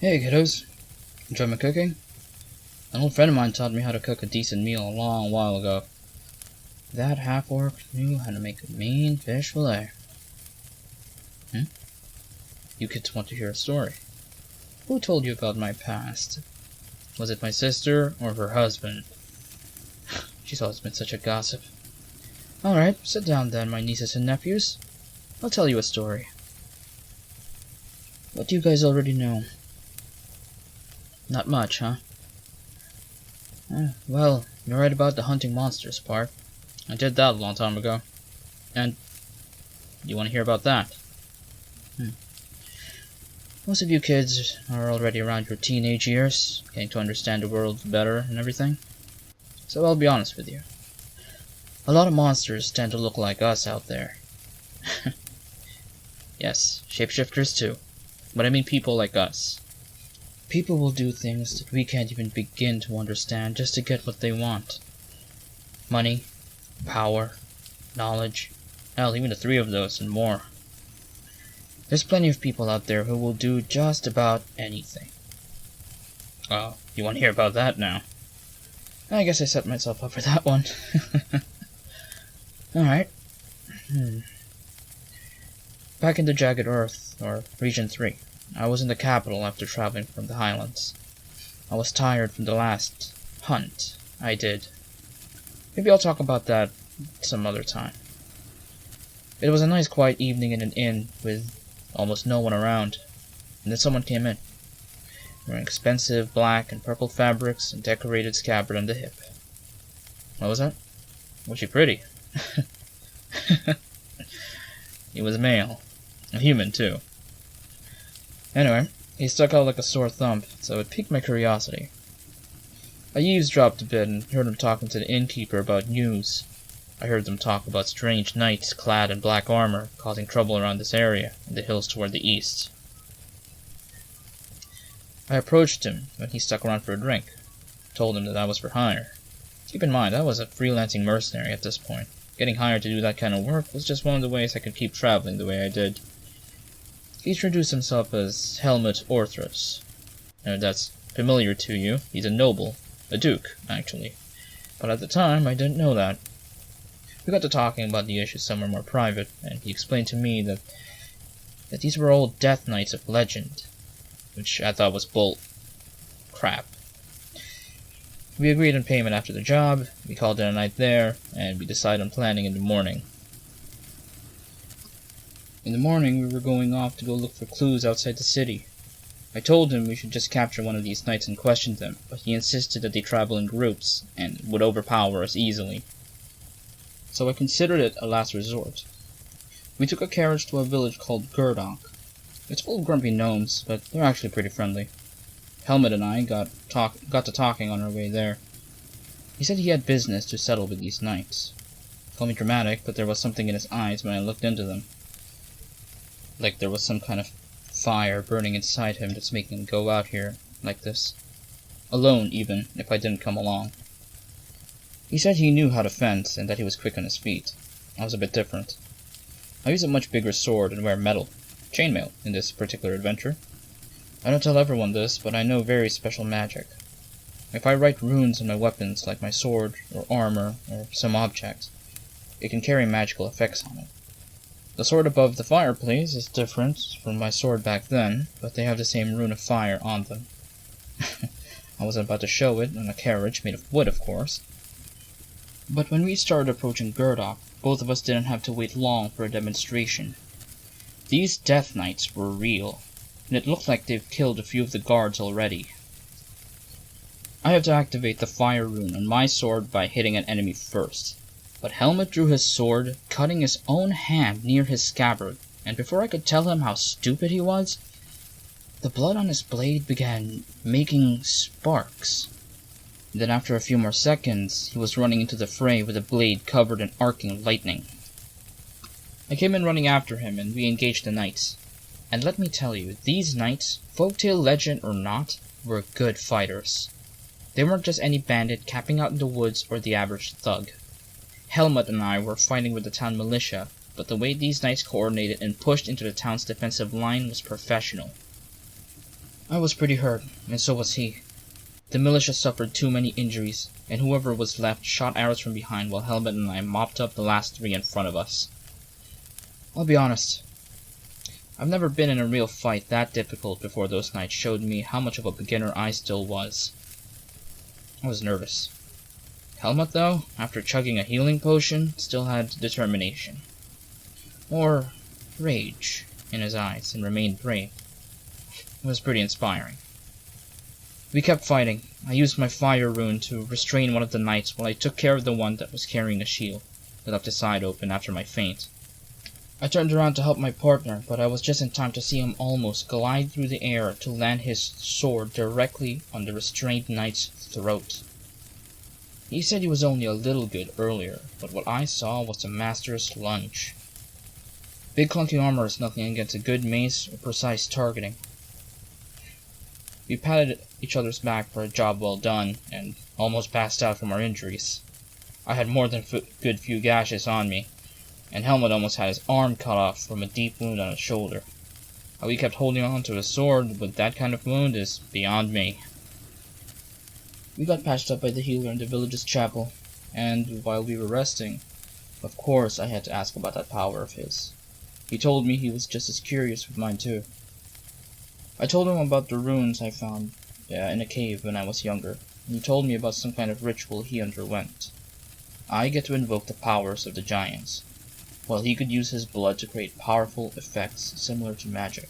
Hey kiddos, enjoy my cooking? An old friend of mine taught me how to cook a decent meal a long while ago. That half-orc knew how to make a mean fish fillet. You kids want to hear a story. Who told you about my past? Was it my sister or her husband? She's always been such a gossip. Alright, sit down then, my nieces and nephews. I'll tell you a story. What do you guys already know? Not much, huh? Well, you're right about the hunting monsters part. I did that a long time ago. And you want to hear about that? Most of you kids are already around your teenage years, getting to understand the world better and everything. So I'll be honest with you. A lot of monsters tend to look like us out there. Yes, shapeshifters too. But I mean people like us. People will do things that we can't even begin to understand just to get what they want. Money, power, knowledge, hell, even the three of those and more. There's plenty of people out there who will do just about anything. Oh, you want to hear about that now? I guess I set myself up for that one. Alright. Back in the Jagged Earth, or Region 3, I was in the capital after traveling from the Highlands. I was tired from the last hunt I did. Maybe I'll talk about that some other time. It was a nice quiet evening in an inn with almost no one around, and then someone came in, wearing expensive black and purple fabrics and decorated scabbard on the hip. What was that? Was she pretty? He was male. A human, too. Anyway, he stuck out like a sore thumb, so it piqued my curiosity. I eavesdropped a bit and heard him talking to the innkeeper about news. I heard them talk about strange knights clad in black armor causing trouble around this area, in the hills toward the east. I approached him when he stuck around for a drink. Told him that I was for hire. Keep in mind, I was a freelancing mercenary at this point. Getting hired to do that kind of work was just one of the ways I could keep traveling the way I did. He introduced himself as Helmut Orthros. Now, if that's familiar to you, he's a noble. A duke, actually. But at the time, I didn't know that. We got to talking about the issue somewhere more private, and he explained to me that these were old death knights of legend, which I thought was crap. We agreed on payment after the job, we called it a night there, and we decided on planning in the morning. In the morning, we were going off to go look for clues outside the city. I told him we should just capture one of these knights and question them, but he insisted that they travel in groups, and would overpower us easily. So I considered it a last resort. We took a carriage to a village called Gurdok. It's full of grumpy gnomes, but they're actually pretty friendly. Helmut and I got to talking on our way there. He said he had business to settle with these knights. Call me dramatic, but there was something in his eyes when I looked into them. Like there was some kind of fire burning inside him that's making him go out here like this. Alone, even, if I didn't come along. He said he knew how to fence and that he was quick on his feet. I was a bit different. I use a much bigger sword and wear metal, chainmail, in this particular adventure. I don't tell everyone this, but I know very special magic. If I write runes on my weapons, like my sword, or armor, or some object, it can carry magical effects on it. The sword above the fireplace is different from my sword back then, but they have the same rune of fire on them. I was about to show it on a carriage made of wood, of course. But when we started approaching Gurdok, both of us didn't have to wait long for a demonstration. These death knights were real, and it looked like they've killed a few of the guards already. I have to activate the fire rune on my sword by hitting an enemy first. But Helmut drew his sword, cutting his own hand near his scabbard, and before I could tell him how stupid he was, the blood on his blade began making sparks. Then after a few more seconds, he was running into the fray with a blade covered in arcing lightning. I came in running after him, and we engaged the knights. And let me tell you, these knights, folktale legend or not, were good fighters. They weren't just any bandit camping out in the woods or the average thug. Helmut and I were fighting with the town militia, but the way these knights coordinated and pushed into the town's defensive line was professional. I was pretty hurt, and so was he. The militia suffered too many injuries, and whoever was left shot arrows from behind while Helmut and I mopped up the last 3 in front of us. I'll be honest, I've never been in a real fight that difficult before those nights showed me how much of a beginner I still was. I was nervous. Helmut, though, after chugging a healing potion, still had determination. Or rage in his eyes, and remained brave. It was pretty inspiring. We kept fighting. I used my fire rune to restrain one of the knights while I took care of the one that was carrying the shield. I left his side open after my feint. I turned around to help my partner, but I was just in time to see him almost glide through the air to land his sword directly on the restrained knight's throat. He said he was only a little good earlier, but what I saw was a master's lunge. Big clunky armor is nothing against a good mace or precise targeting. We patted each other's back for a job well done, and almost passed out from our injuries. I had more than good few gashes on me, and Helmut almost had his arm cut off from a deep wound on his shoulder. How he kept holding on to his sword with that kind of wound is beyond me. We got patched up by the healer in the village's chapel, and while we were resting, of course I had to ask about that power of his. He told me he was just as curious with mine too. I told him about the runes I found in a cave when I was younger, and he told me about some kind of ritual he underwent. I get to invoke the powers of the giants, while he could use his blood to create powerful effects similar to magic.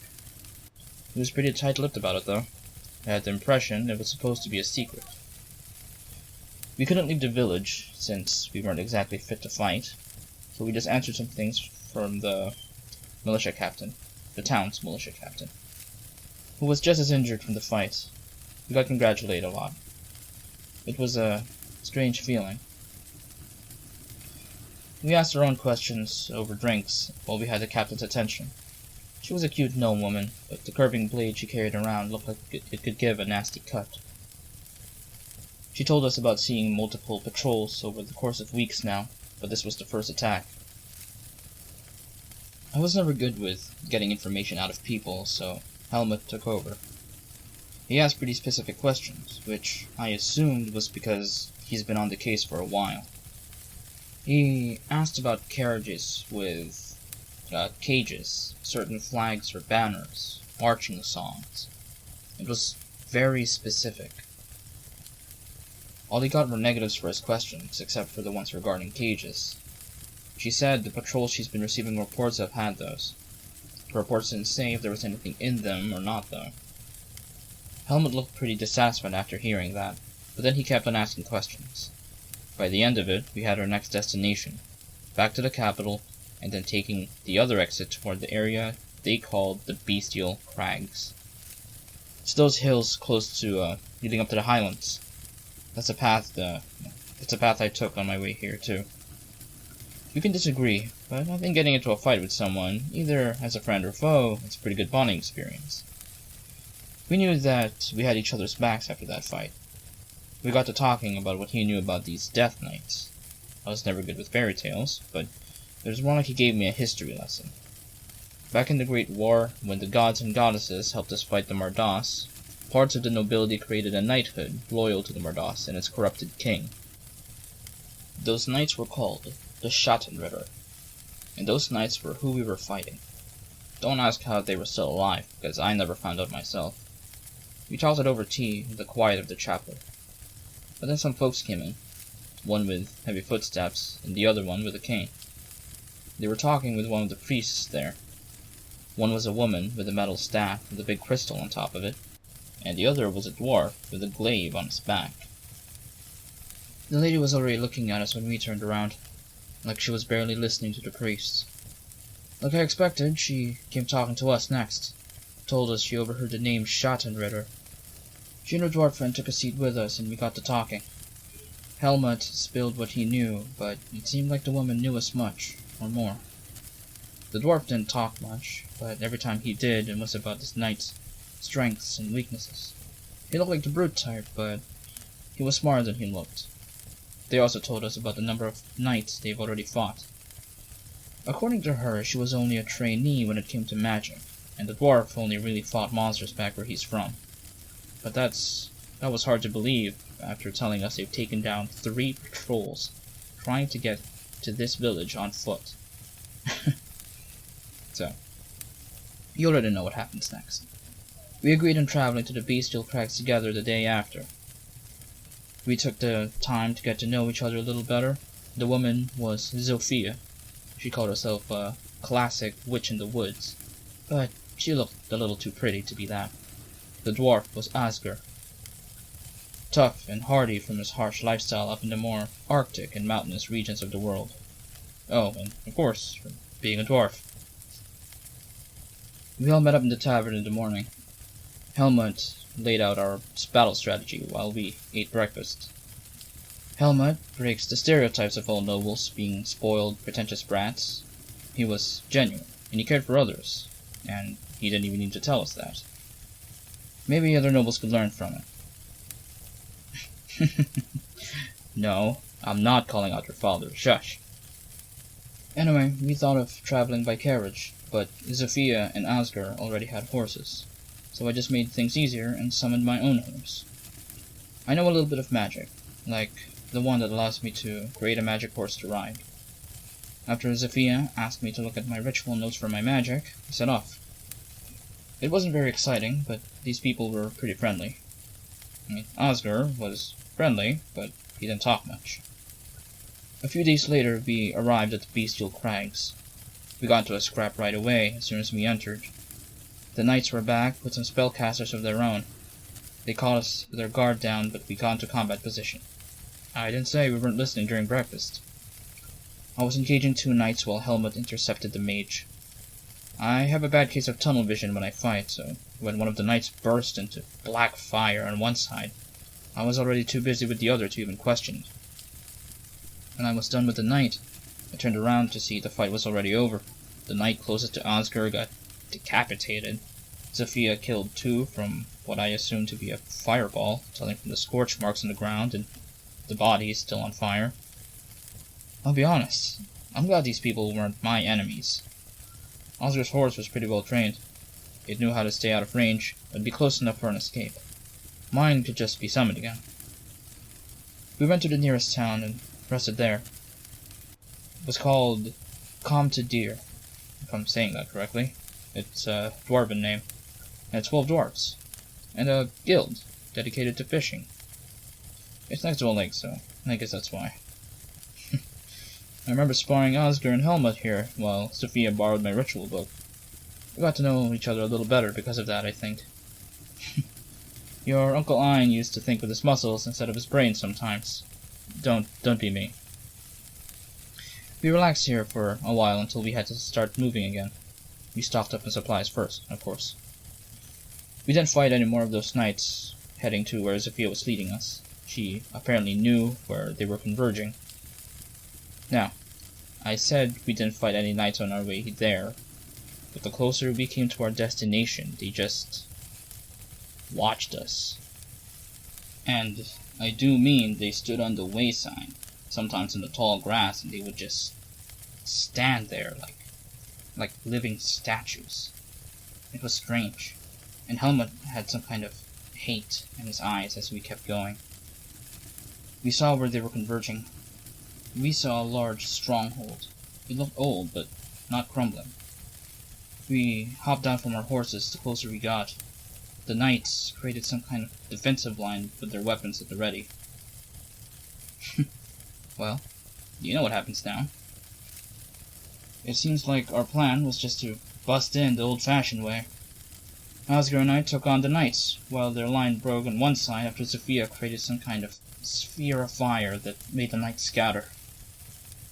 He was pretty tight-lipped about it though. I had the impression it was supposed to be a secret. We couldn't leave the village, since we weren't exactly fit to fight, so we just answered some things from the militia captain, the town's militia captain, who was just as injured from the fight. We got congratulated a lot. It was a strange feeling. We asked our own questions over drinks while we had the captain's attention. She was a cute gnome woman, but the curving blade she carried around looked like it could give a nasty cut. She told us about seeing multiple patrols over the course of weeks now, but this was the first attack. I was never good with getting information out of people, so Helmut took over. He asked pretty specific questions, which I assumed was because he's been on the case for a while. He asked about carriages with cages, certain flags or banners, marching songs. It was very specific. All he got were negatives for his questions, except for the ones regarding cages. She said the patrols she's been receiving reports of had those. The reports didn't say if there was anything in them or not, though. Helmut looked pretty dissatisfied after hearing that, but then he kept on asking questions. By the end of it, we had our next destination, back to the capital, and then taking the other exit toward the area they called the Bestial Crags. It's those hills close to, leading up to the highlands. That's a path I took on my way here, too. You can disagree, but I think getting into a fight with someone, either as a friend or foe, is a pretty good bonding experience. We knew that we had each other's backs after that fight. We got to talking about what he knew about these Death Knights. I was never good with fairy tales, but there's one like he gave me a history lesson. Back in the Great War, when the gods and goddesses helped us fight the Mardos, parts of the nobility created a knighthood loyal to the Mardos and its corrupted king. Those knights were called the Schattenritter, and those knights were who we were fighting. Don't ask how they were still alive, because I never found out myself. We talked it over tea in the quiet of the chapel. But then some folks came in, one with heavy footsteps, and the other one with a cane. They were talking with one of the priests there. One was a woman with a metal staff with a big crystal on top of it, and the other was a dwarf with a glaive on his back. The lady was already looking at us when we turned around, like she was barely listening to the priest. Like I expected, she came talking to us next. Told us she overheard the name Schattenritter. She and her dwarf friend took a seat with us, and we got to talking. Helmut spilled what he knew, but it seemed like the woman knew as much, or more. The dwarf didn't talk much, but every time he did, it was about his knight's strengths and weaknesses. He looked like the brute type, but he was smarter than he looked. They also told us about the number of knights they've already fought. According to her, she was only a trainee when it came to magic, and the dwarf only really fought monsters back where he's from. But that was hard to believe after telling us they've taken down 3 patrols trying to get to this village on foot. So, you already know what happens next. We agreed on traveling to the Bestial Crags together the day after. We took the time to get to know each other a little better. The woman was Zofia. She called herself a classic witch in the woods, but she looked a little too pretty to be that. The dwarf was Asger, tough and hardy from his harsh lifestyle up in the more arctic and mountainous regions of the world. Oh, and of course, from being a dwarf. We all met up in the tavern in the morning. Helmut laid out our battle strategy while we ate breakfast. Helmut breaks the stereotypes of all nobles being spoiled, pretentious brats. He was genuine, and he cared for others, and he didn't even need to tell us that. Maybe other nobles could learn from it. No, I'm not calling out your father. Shush. Anyway, we thought of traveling by carriage, but Zofia and Asger already had horses, so I just made things easier and summoned my own horse. I know a little bit of magic, like the one that allows me to create a magic horse to ride. After Zofia asked me to look at my ritual notes for my magic, I set off. It wasn't very exciting, but these people were pretty friendly. Asger was friendly, but he didn't talk much. A few days later, we arrived at the Bestial Crags. We got into a scrap right away as soon as we entered. The knights were back with some spellcasters of their own. They caught us with our guard down, but we got into combat position. I didn't say we weren't listening during breakfast. I was engaging 2 knights while Helmut intercepted the mage. I have a bad case of tunnel vision when I fight, so when one of the knights burst into black fire on one side, I was already too busy with the other to even question it. When I was done with the knight, I turned around to see the fight was already over. The knight closest to Asger got decapitated. Zofia killed 2 from what I assumed to be a fireball, telling from the scorch marks on the ground and the body is still on fire. I'll be honest, I'm glad these people weren't my enemies. Asger's horse was pretty well trained. It knew how to stay out of range, but be close enough for an escape. Mine could just be summoned again. We went to the nearest town and rested there. It was called Komtadir, if I'm saying that correctly. It's a dwarven name. And it's full of dwarves. And a guild dedicated to fishing. It's next to a lake, so I guess that's why. I remember sparring Asger and Helmut here, while Zofia borrowed my ritual book. We got to know each other a little better because of that, I think. Your Uncle Ein used to think with his muscles instead of his brain sometimes. Don't be me. We relaxed here for a while until we had to start moving again. We stocked up on supplies first, of course. We didn't fight any more of those knights heading to where Zofia was leading us. She apparently knew where they were converging. Now, I said we didn't fight any knights on our way there, but the closer we came to our destination, they just watched us. And I do mean they stood on the wayside, sometimes in the tall grass, and they would just stand there like living statues. It was strange, and Helmut had some kind of hate in his eyes as we kept going. We saw where they were converging. We saw a large stronghold. It looked old, but not crumbling. We hopped down from our horses the closer we got. The knights created some kind of defensive line with their weapons at the ready. Well, you know what happens now. It seems like our plan was just to bust in the old-fashioned way. Asger and I took on the knights, while their line broke on one side after Zofia created some kind of sphere of fire that made the knights scatter.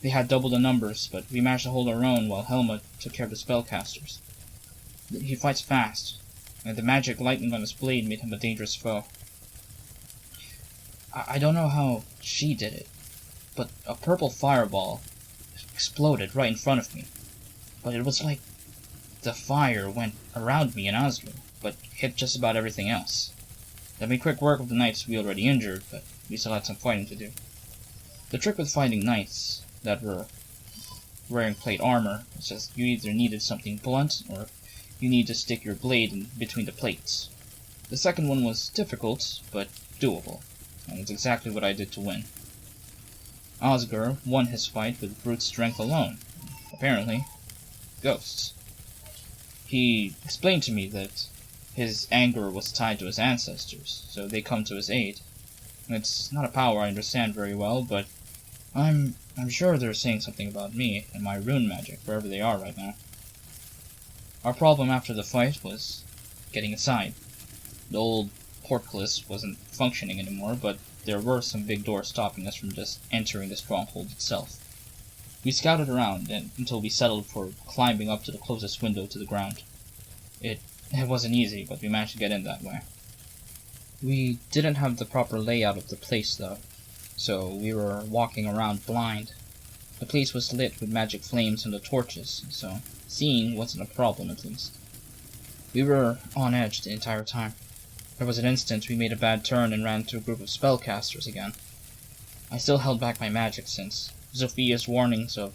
They had double the numbers, but we managed to hold our own while Helmut took care of the spellcasters. He fights fast, and the magic lightning on his blade made him a dangerous foe. I don't know how she did it, but a purple fireball exploded right in front of me. But it was like the fire went around me and Asger, but hit just about everything else. That made quick work of the knights we already injured, but we still had some fighting to do. The trick with fighting knights that were wearing plate armor was just you either needed something blunt or you need to stick your blade in between the plates. The second one was difficult, but doable, and it's exactly what I did to win. Osgar won his fight with brute strength alone. Apparently, ghosts. He explained to me that his anger was tied to his ancestors, so they come to his aid. It's not a power I understand very well, but I'm sure they're saying something about me and my rune magic, wherever they are right now. Our problem after the fight was getting inside. The old portcullis wasn't functioning anymore, but there were some big doors stopping us from just entering the stronghold itself. We scouted around until we settled for climbing up to the closest window to the ground. It wasn't easy, but we managed to get in that way. We didn't have the proper layout of the place, though, so we were walking around blind. The place was lit with magic flames and the torches, so seeing wasn't a problem at least. We were on edge the entire time. There was an instant we made a bad turn and ran into a group of spellcasters again. I still held back my magic since Zophia's warnings of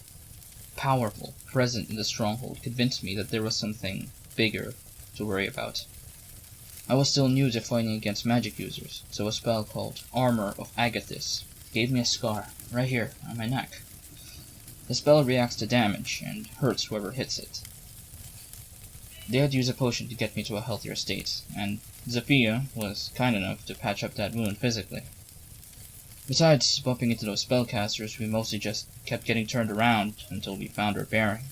powerful present in the stronghold convinced me that there was something bigger to worry about. I was still new to fighting against magic users, so a spell called Armor of Agathis gave me a scar right here on my neck. The spell reacts to damage and hurts whoever hits it. They had used a potion to get me to a healthier state, and Zofia was kind enough to patch up that wound physically. Besides bumping into those spellcasters, we mostly just kept getting turned around until we found our bearing.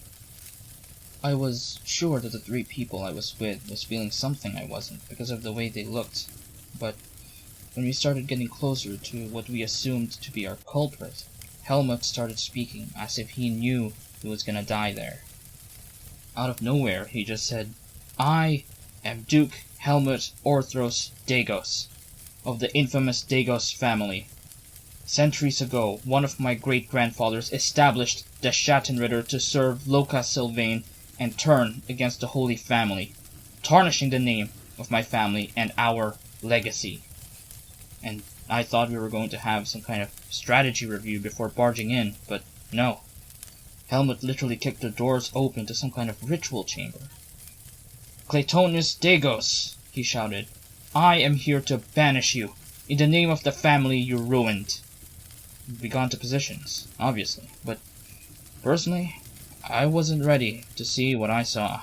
I was sure that the 3 people I was with was feeling something I wasn't because of the way they looked, but when we started getting closer to what we assumed to be our culprit, Helmut started speaking as if he knew he was gonna die there. Out of nowhere, he just said, "I am Duke Helmut Orthros Dagos, of the infamous Dagos family. Centuries ago, one of my great-grandfathers established the Schattenritter to serve Loka Sylvain and turn against the Holy Family, tarnishing the name of my family and our legacy." And I thought we were going to have some kind of strategy review before barging in, but no. Helmut literally kicked the doors open to some kind of ritual chamber. "Claytonus Dagos," he shouted, "I am here to banish you, in the name of the family you ruined." We got into positions, obviously, but personally, I wasn't ready to see what I saw.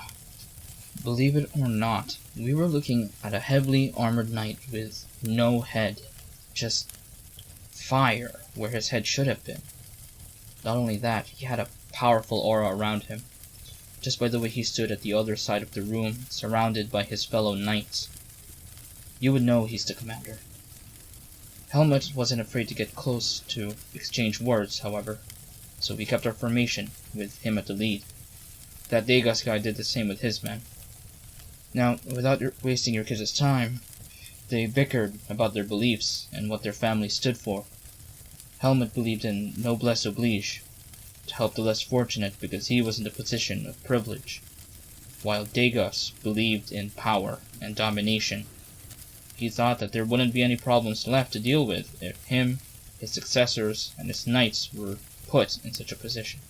Believe it or not, we were looking at a heavily armored knight with no head, just fire where his head should have been. Not only that, he had a powerful aura around him, just by the way he stood at the other side of the room, surrounded by his fellow knights. You would know he's the commander. Helmut wasn't afraid to get close to exchange words, however, so we kept our formation with him at the lead. That Dagos guy did the same with his men. Now, without wasting your kids' time, they bickered about their beliefs and what their family stood for. Helmut believed in noblesse oblige, to help the less fortunate because he was in the position of privilege, while Dagos believed in power and domination. He thought that there wouldn't be any problems left to deal with if him, his successors, and his knights were put in such a position.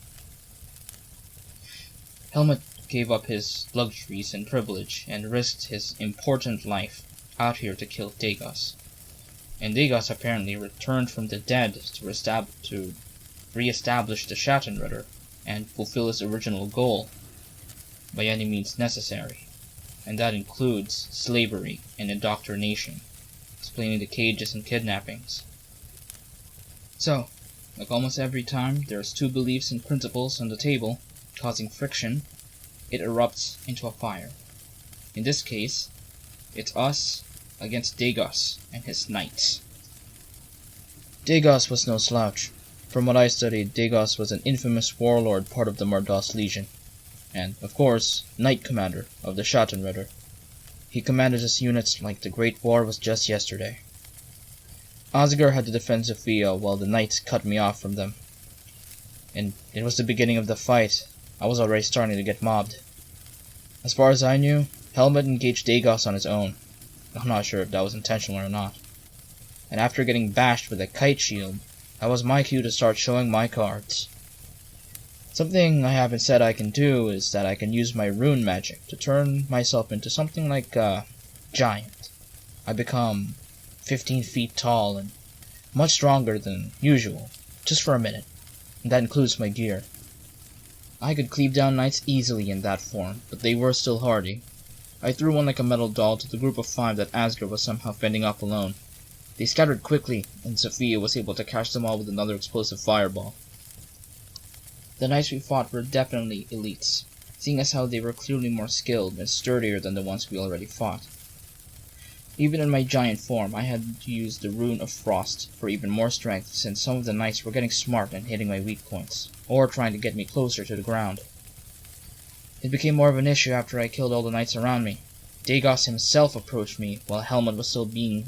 Helmut gave up his luxuries and privilege and risked his important life out here to kill Dagos. And Dagos apparently returned from the dead to re-establish the Schattenritter and fulfill his original goal by any means necessary, and that includes slavery and indoctrination, explaining the cages and kidnappings. So, like almost every time there's 2 beliefs and principles on the table, causing friction, it erupts into a fire. In this case, it's us against Dagos and his knights. Dagos was no slouch. From what I studied, Dagos was an infamous warlord part of the Mardos Legion, and, of course, Knight Commander of the Schattenritter. He commanded his units like the Great War was just yesterday. Osgar had to defend Zofia while the Knights cut me off from them. And it was the beginning of the fight. I was already starting to get mobbed. As far as I knew, Helmut engaged Dagos on his own. I'm not sure if that was intentional or not. And after getting bashed with a kite shield, that was my cue to start showing my cards. Something I haven't said I can do is that I can use my rune magic to turn myself into something like a giant. I become 15 feet tall and much stronger than usual, just for a minute, and that includes my gear. I could cleave down knights easily in that form, but they were still hardy. I threw one like a metal doll to the group of 5 that Asger was somehow fending off alone. They scattered quickly, and Sophia was able to catch them all with another explosive fireball. The knights we fought were definitely elites, seeing as how they were clearly more skilled and sturdier than the ones we already fought. Even in my giant form, I had to use the Rune of Frost for even more strength, since some of the knights were getting smart and hitting my weak points, or trying to get me closer to the ground. It became more of an issue after I killed all the knights around me. Dagos himself approached me while Helmut was still being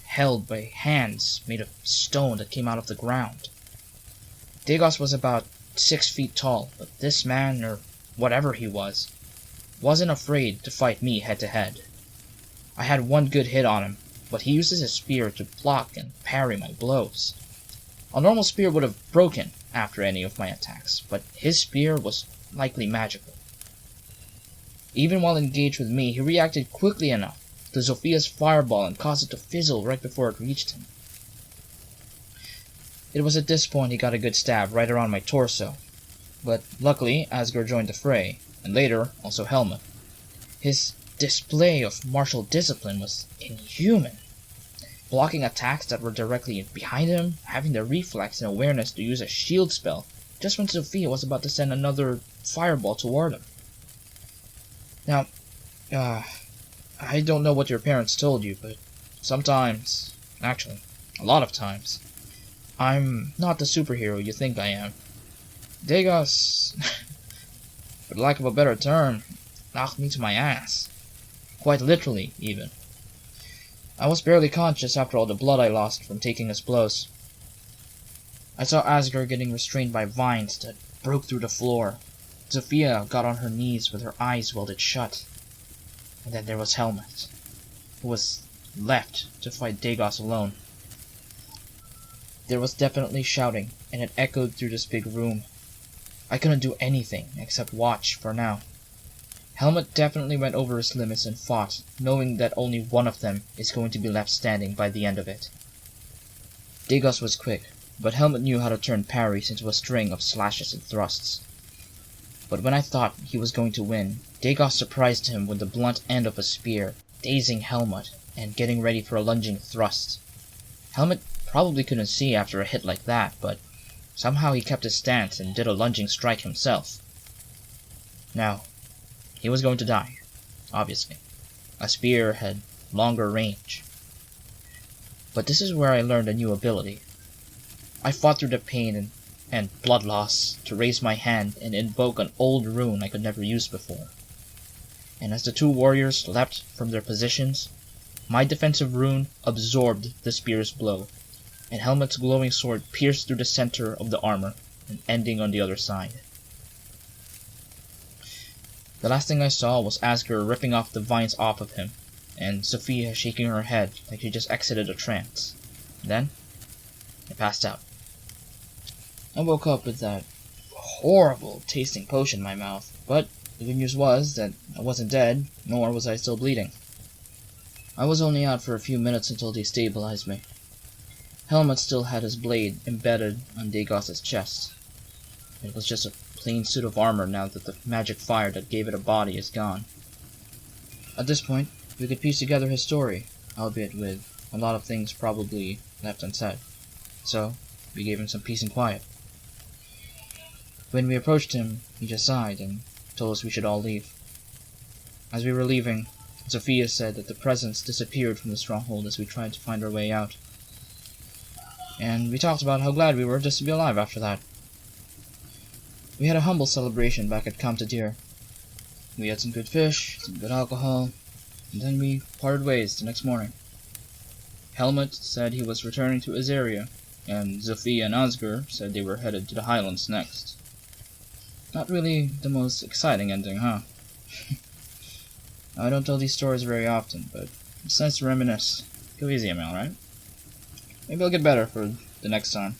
held by hands made of stone that came out of the ground. Dagos was about 6 feet tall, but this man, or whatever he was, wasn't afraid to fight me head to head. I had one good hit on him, but he uses his spear to block and parry my blows. A normal spear would have broken after any of my attacks, but his spear was likely magical. Even while engaged with me, he reacted quickly enough to Sophia's fireball and caused it to fizzle right before it reached him. It was at this point he got a good stab right around my torso, but luckily Asger joined the fray, and later also Helmut. His display of martial discipline was inhuman, blocking attacks that were directly behind him, having the reflex and awareness to use a shield spell just when Sophia was about to send another fireball toward him. Now, I don't know what your parents told you, but sometimes, actually, a lot of times, I'm not the superhero you think I am. Dagos, for lack of a better term, knocked me to my ass. Quite literally, even. I was barely conscious after all the blood I lost from taking his blows. I saw Asger getting restrained by vines that broke through the floor. Sophia got on her knees with her eyes welded shut. And then there was Helmut, who was left to fight Dagos alone. There was definitely shouting, and it echoed through this big room. I couldn't do anything except watch for now. Helmut definitely went over his limits and fought, knowing that only one of them is going to be left standing by the end of it. Dagos was quick, but Helmut knew how to turn parries into a string of slashes and thrusts. But when I thought he was going to win, Dagos surprised him with the blunt end of a spear, dazing Helmut and getting ready for a lunging thrust. Helmut probably couldn't see after a hit like that, but somehow he kept his stance and did a lunging strike himself. Now, he was going to die, obviously. A spear had longer range. But this is where I learned a new ability. I fought through the pain and blood loss to raise my hand and invoke an old rune I could never use before. And as the two warriors leapt from their positions, my defensive rune absorbed the spear's blow, and Helmut's glowing sword pierced through the center of the armor and ending on the other side. The last thing I saw was Asger ripping off the vines off of him, and Sophia shaking her head like she just exited a trance. Then, I passed out. I woke up with that horrible tasting potion in my mouth, but the good news was that I wasn't dead, nor was I still bleeding. I was only out for a few minutes until they stabilized me. Helmut still had his blade embedded on Dagos' chest. It was just a plain suit of armor now that the magic fire that gave it a body is gone. At this point, we could piece together his story, albeit with a lot of things probably left unsaid. So, we gave him some peace and quiet. When we approached him, he just sighed and told us we should all leave. As we were leaving, Sophia said that the presence disappeared from the stronghold as we tried to find our way out. And we talked about how glad we were just to be alive after that. We had a humble celebration back at Camp Tadir. We had some good fish, some good alcohol, and then we parted ways the next morning. Helmut said he was returning to Azaria, and Sophia and Asger said they were headed to the Highlands next. Not really the most exciting ending, huh? I don't tell these stories very often, but it's nice to reminisce. Go easy, Emil, right? Maybe I'll get better for the next time.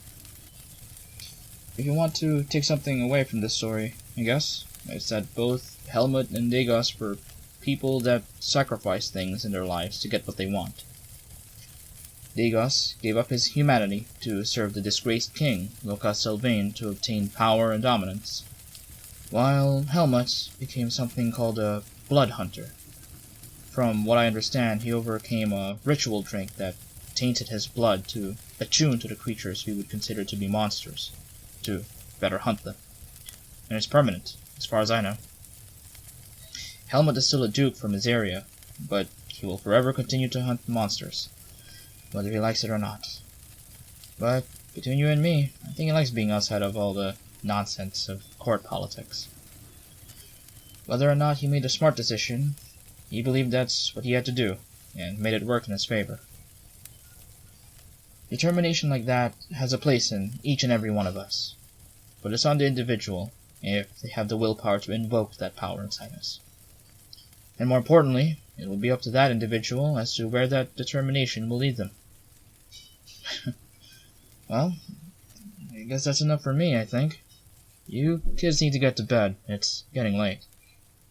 If you want to take something away from this story, I guess, it's that both Helmut and Dagos were people that sacrificed things in their lives to get what they want. Dagos gave up his humanity to serve the disgraced king, Lucas Sylvain, to obtain power and dominance, while Helmut became something called a blood hunter. From what I understand, he overcame a ritual drink that tainted his blood to attune to the creatures we would consider to be monsters, to better hunt them. And it's permanent, as far as I know. Helmut is still a duke from his area, but he will forever continue to hunt monsters, whether he likes it or not. But between you and me, I think he likes being outside of all the nonsense of court politics. Whether or not he made a smart decision, he believed that's what he had to do, and made it work in his favor. Determination like that has a place in each and every one of us, but it's on the individual if they have the willpower to invoke that power inside us. And more importantly, it will be up to that individual as to where that determination will lead them. Well, I guess that's enough for me, I think. You kids need to get to bed. It's getting late.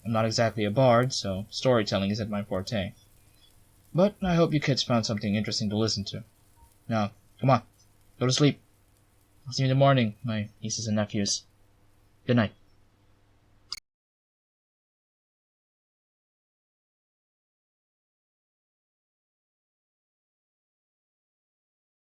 I'm not exactly a bard, so storytelling isn't my forte. But I hope you kids found something interesting to listen to. Now, come on, go to sleep. I'll see you in the morning, my nieces and nephews. Good night.